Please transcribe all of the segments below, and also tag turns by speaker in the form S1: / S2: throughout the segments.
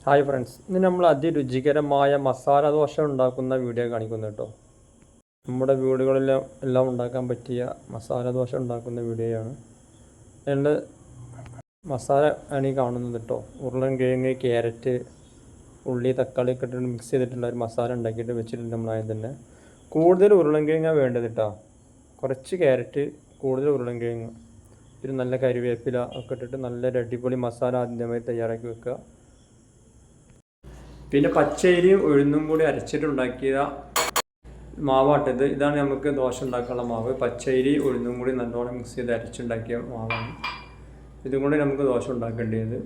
S1: Hi friends, ഇന്ന് നമ്മൾ അതിരുചികരമായ മസാല ദോശ ഉണ്ടാക്കുന്ന വീഡിയോ കാണിക്കുന്നു കേട്ടോ. നമ്മുടെ വീടുകളിലെല്ലാം ഉണ്ടാക്കാൻ പറ്റിയ മസാല ദോശ ഉണ്ടാക്കുന്ന വീഡിയോയാണ്. അതിൽ മസാല ആണ് ഈ കാണുന്നത് കേട്ടോ. ഉരുളൻകിഴങ്ങ്, ക്യാരറ്റ്, ഉള്ളി, തക്കാളി ഒക്കെ ഇട്ടിട്ട് മിക്സ് ചെയ്തിട്ടുള്ള ഒരു മസാല ഉണ്ടാക്കിയിട്ട് വെച്ചിട്ടുണ്ട് നമ്മളായത് തന്നെ. കൂടുതൽ ഉരുളൻകിഴങ്ങാണ് വേണ്ടത് കേട്ടോ. കുറച്ച് ക്യാരറ്റ്, കൂടുതൽ ഉരുളൻകിഴങ്ങ്, ഒരു നല്ല കറിവേപ്പില ഒക്കെ ഇട്ടിട്ട് നല്ലൊരു അടിപൊളി മസാല ആദ്യമായി തയ്യാറാക്കി വെക്കുക. പിന്നെ പച്ചരിയും ഉഴുന്നും കൂടി അരച്ചിട്ടുണ്ടാക്കിയ മാവാട്ടത്. ഇതാണ് നമുക്ക് ദോശ ഉണ്ടാക്കാനുള്ള മാവ്. പച്ചരി ഉഴുന്നും കൂടി നല്ലോണം മിക്സ് ചെയ്ത് അരച്ചുണ്ടാക്കിയ മാവാണ്. ഇതും കൂടി നമുക്ക് ദോശ ഉണ്ടാക്കേണ്ടത്.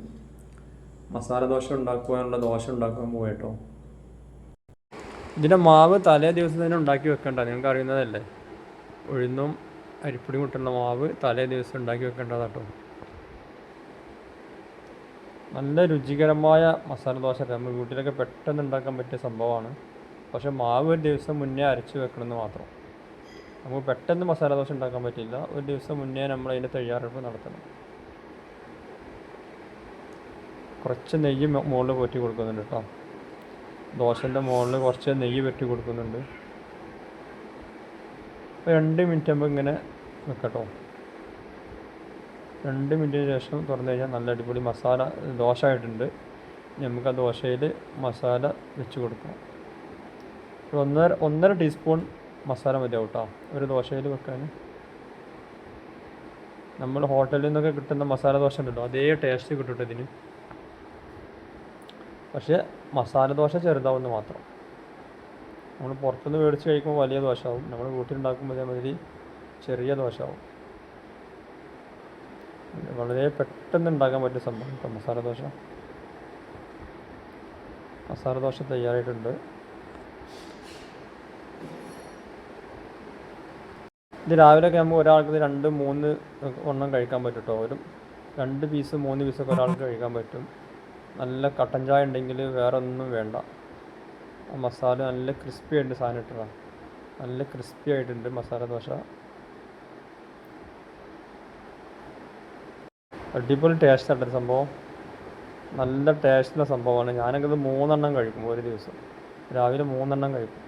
S1: മസാല ദോശ ഉണ്ടാക്കുവാനുള്ള ദോശ ഉണ്ടാക്കാൻ പോകട്ടോ. ഇതിൻ്റെ മാവ് തലേ ദിവസം തന്നെ ഉണ്ടാക്കി വെക്കേണ്ട, നിങ്ങൾക്ക് അറിയുന്നതല്ലേ. ഉഴുന്നും അരിപ്പൊടി മുട്ടുള്ള മാവ് തലേ ദിവസം ഉണ്ടാക്കി വെക്കേണ്ടതാട്ടോ. നല്ല രുചികരമായ മസാല ദോശ നമ്മൾ വീട്ടിലൊക്കെ പെട്ടെന്ന് ഉണ്ടാക്കാൻ പറ്റിയ സംഭവമാണ്. പക്ഷേ മാവ് ഒരു ദിവസം മുന്നേ അരച്ച് വെക്കണമെന്ന് മാത്രം. നമുക്ക് പെട്ടെന്ന് മസാല ദോശ ഉണ്ടാക്കാൻ പറ്റില്ല. ഒരു ദിവസം മുന്നേ നമ്മൾ അതിൻ്റെ തയ്യാറെടുപ്പ് നടത്തണം. കുറച്ച് നെയ്യ് മുകളിൽ പൊറ്റി കൊടുക്കുന്നുണ്ട് കേട്ടോ. ദോശൻ്റെ മുകളിൽ കുറച്ച് നെയ്യ് വെട്ടി കൊടുക്കുന്നുണ്ട്. 2 മിനിറ്റ് ആകുമ്പോൾ ഇങ്ങനെ വെക്കട്ടോ. 2 മിനിറ്റിന് ശേഷം തുറന്നു കഴിഞ്ഞാൽ നല്ല അടിപൊളി മസാല ദോശ ആയിട്ടുണ്ട്. നമുക്ക് ആ ദോശയിൽ മസാല വെച്ച് കൊടുക്കണം. 1.5 ടീസ്പൂൺ മസാല മതിയാവും കേട്ടോ ഒരു ദോശയിൽ വെക്കാൻ. നമ്മൾ ഹോട്ടലിൽ നിന്നൊക്കെ കിട്ടുന്ന മസാല ദോശ ഉണ്ടല്ലോ, അതേ ടേസ്റ്റ് കിട്ടും ഇതിന്. പക്ഷേ മസാല ദോശ ചെറുതാവുമെന്ന് മാത്രം. നമ്മൾ പുറത്തുനിന്ന് മേടിച്ച് കഴിക്കുമ്പോൾ വലിയ ദോശ ആവും. നമ്മൾ വീട്ടിലുണ്ടാക്കുമ്പോൾ അതേമാതിരി ചെറിയ ദോശ ആവും. വളരെ പെട്ടെന്ന് ഉണ്ടാക്കാൻ പറ്റിയ സംഭവം കേട്ടോ മസാല ദോശ. മസാല ദോശ തയ്യാറായിട്ടുണ്ട്. ഇത് രാവിലെയൊക്കെ നമുക്ക് ഒരാൾക്ക് 2-3 എണ്ണം കഴിക്കാൻ പറ്റും കേട്ടോ. 2 പീസ് 3 പീസൊക്കെ ഒരാൾക്ക് കഴിക്കാൻ പറ്റും. നല്ല കട്ടൻ ചായ ഉണ്ടെങ്കിൽ വേറെ ഒന്നും വേണ്ട. ആ മസാല നല്ല ക്രിസ്പി ആയിട്ട് സാധനം ഇട്ടതാണ്. നല്ല ക്രിസ്പി ആയിട്ടുണ്ട് മസാല ദോശ. അടിപൊളി ടേസ്റ്റ് ആയിട്ട് സംഭവം. നല്ല ടേസ്റ്റുള്ള സംഭവമാണ്. ഞാനൊക്കെ ഇത് 3 എണ്ണം കഴിക്കും ഒരു ദിവസം. രാവിലെ 3 എണ്ണം കഴിക്കും.